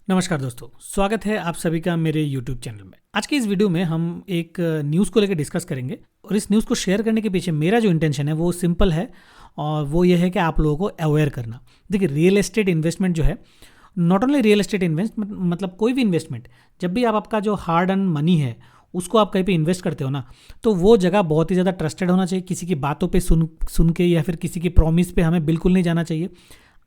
नमस्कार दोस्तों, स्वागत है आप सभी का मेरे YouTube चैनल में। आज की इस वीडियो में हम एक न्यूज़ को लेकर डिस्कस करेंगे और इस न्यूज़ को शेयर करने के पीछे मेरा जो इंटेंशन है वो सिंपल है और वो ये है कि आप लोगों को अवेयर करना। देखिए, रियल एस्टेट इन्वेस्टमेंट जो है, not only real estate investment, मतलब कोई भी इन्वेस्टमेंट, जब भी आप आपका जो हार्ड अर्न मनी है उसको आप कहीं पे इन्वेस्ट करते हो ना, तो वो जगह बहुत ही ज़्यादा ट्रस्टेड होना चाहिए। किसी की बातों पे सुन के या फिर किसी की प्रॉमिस पे हमें बिल्कुल नहीं जाना चाहिए।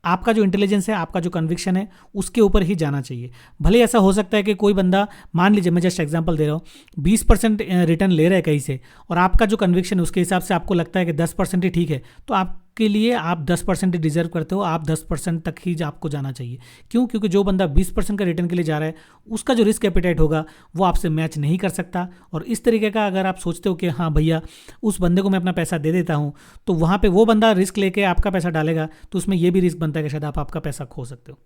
आपका जो इंटेलिजेंस है, आपका जो कन्विक्शन है, उसके ऊपर ही जाना चाहिए। भले ऐसा हो सकता है कि कोई बंदा, मान लीजिए मैं जस्ट एग्जांपल दे रहा हूँ, 20% रिटर्न ले रहा है कहीं से और आपका जो कन्विक्शन है उसके हिसाब से आपको लगता है कि 10% ही ठीक है, तो आपके लिए आप 10% ही डिजर्व करते हो, आप 10% तक ही आपको जाना चाहिए। क्यों? क्योंकि जो बंदा 20% का रिटर्न के लिए जा रहा है उसका जो रिस्क एपिटाइट होगा वो आपसे मैच नहीं कर सकता। और इस तरीके का अगर आप सोचते हो कि हाँ भैया, उस बंदे को मैं अपना पैसा दे देता हूँ, तो वहाँ पे वो बंदा रिस्क लेके आपका पैसा डालेगा, तो उसमें ये भी रिस्क बनता है कि शायद आप आपका पैसा खो सकते हो।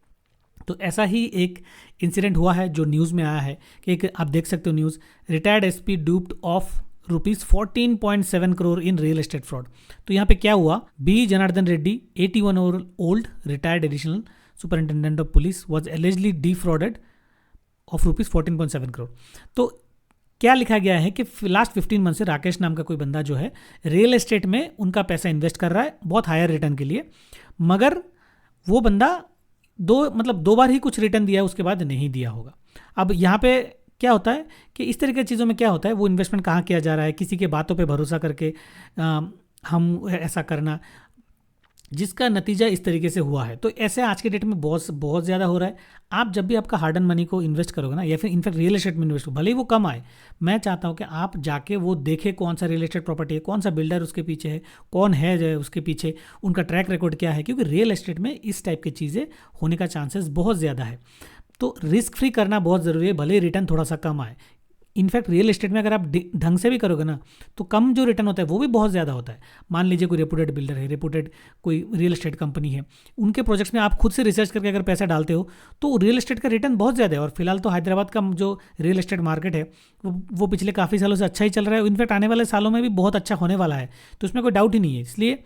तो ऐसा ही एक इंसिडेंट हुआ है जो न्यूज़ में आया है कि एक, आप देख सकते हो news, retired SP duped of ₹14.7 crore in real estate fraud. तो यहाँ पे क्या हुआ, B Janardhan Reddy, 81 old, retired additional superintendent of police, was allegedly defrauded of ₹14.7 crore. तो क्या लिखा गया है कि लास्ट 15 मंथ से राकेश नाम का कोई बंदा जो है रियल एस्टेट में उनका पैसा इन्वेस्ट कर रहा है बहुत हायर रिटर्न के लिए, मगर वो बंदा दो बार ही कुछ रिटर्न दिया है, उसके बाद नहीं दिया होगा। अब यहाँ पे क्या होता है कि इस तरह की चीज़ों में क्या होता है, वो इन्वेस्टमेंट कहाँ किया जा रहा है, किसी के बातों पे भरोसा करके हम ऐसा करना, जिसका नतीजा इस तरीके से हुआ है। तो ऐसे आज के डेट में बहुत बहुत ज़्यादा हो रहा है। आप जब भी आपका हार्ड एंड मनी को इन्वेस्ट करोगे ना, या फिर इनफैक्ट रियल एस्टेट में इन्वेस्ट करो, भले ही वो कम आए, मैं चाहता हूँ कि आप जाके वो देखें कौन सा रियल एस्टेट प्रॉपर्टी है, कौन सा बिल्डर उसके पीछे है, कौन है जो उसके पीछे, उनका ट्रैक रिकॉर्ड क्या है, क्योंकि रियल एस्टेट में इस टाइप की चीज़ें होने का चांसेस बहुत ज़्यादा है। तो रिस्क फ्री करना बहुत ज़रूरी है, भले ही रिटर्न थोड़ा सा कम आए। इनफैक्ट रियल एस्टेट में अगर आप ढंग से भी करोगे ना, तो कम जो रिटर्न होता है वो भी बहुत ज़्यादा होता है। मान लीजिए कोई रेपुटेड बिल्डर है, रेपुटेड कोई रियल एस्टेट कंपनी है, उनके प्रोजेक्ट्स में आप खुद से रिसर्च करके अगर पैसा डालते हो तो रियल एस्टेट का रिटर्न बहुत ज़्यादा है। और फिलहाल तो हैदराबाद का जो रियल एस्टेट मार्केट है वो पिछले काफ़ी सालों से अच्छा ही चल रहा है, इनफैक्ट आने वाले सालों में भी बहुत अच्छा होने वाला है, तो उसमें कोई डाउट ही नहीं है। इसलिए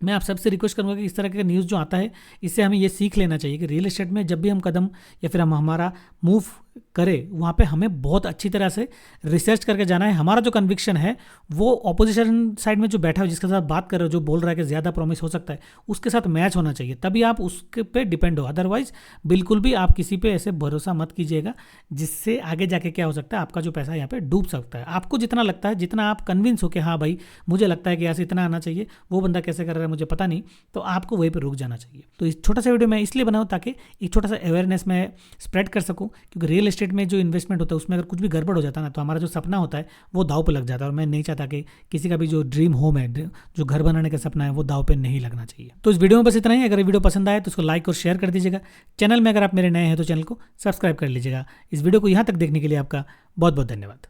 मैं आप सबसे रिक्वेस्ट करूंगा कि इस तरह का न्यूज़ जो आता है, इससे हमें ये सीख लेना चाहिए कि रियल एस्टेट में जब भी हम कदम या फिर हम हमारा मूव करें, वहाँ पे हमें बहुत अच्छी तरह से रिसर्च करके जाना है। हमारा जो कन्विक्शन है वो ऑपोजिशन साइड में जो बैठा हो, जिसके साथ बात कर रहे हो, जो बोल रहा है कि ज़्यादा प्रॉमिस हो सकता है, उसके साथ मैच होना चाहिए, तभी आप उसके पे डिपेंड हो। अदरवाइज बिल्कुल भी आप किसी पे ऐसे भरोसा मत कीजिएगा, जिससे आगे जाके क्या हो सकता है, आपका जो पैसा यहाँ पे डूब सकता है। आपको जितना लगता है, जितना आप कन्विंस हो कि हाँ भाई मुझे लगता है कि ऐसे इतना आना चाहिए, वो बंदा कैसे कर रहा है मुझे पता नहीं, तो आपको वहीं पर रुक जाना चाहिए। तो इस छोटा सा वीडियो मैं इसलिए बनाऊँ ताकि एक छोटा सा अवेयरनेस मैं स्प्रेड कर सकूँ, क्योंकि रियल एस्टेट में जो इन्वेस्टमेंट होता है उसमें अगर कुछ भी गड़बड़ हो जाता है ना, तो हमारा जो सपना होता है वो दाव पे लग जाता है। और मैं नहीं चाहता कि किसी का भी जो ड्रीम होम है, जो घर बनाने का सपना है, वो दाव पे नहीं लगना चाहिए। तो इस वीडियो में बस इतना ही। अगर वीडियो पसंद आए तो उसको लाइक और शेयर कर दीजिएगा। चैनल में अगर आप मेरे नए हैं तो चैनल को सब्सक्राइब कर लीजिएगा। इस वीडियो को यहाँ तक देखने के लिए आपका बहुत बहुत धन्यवाद।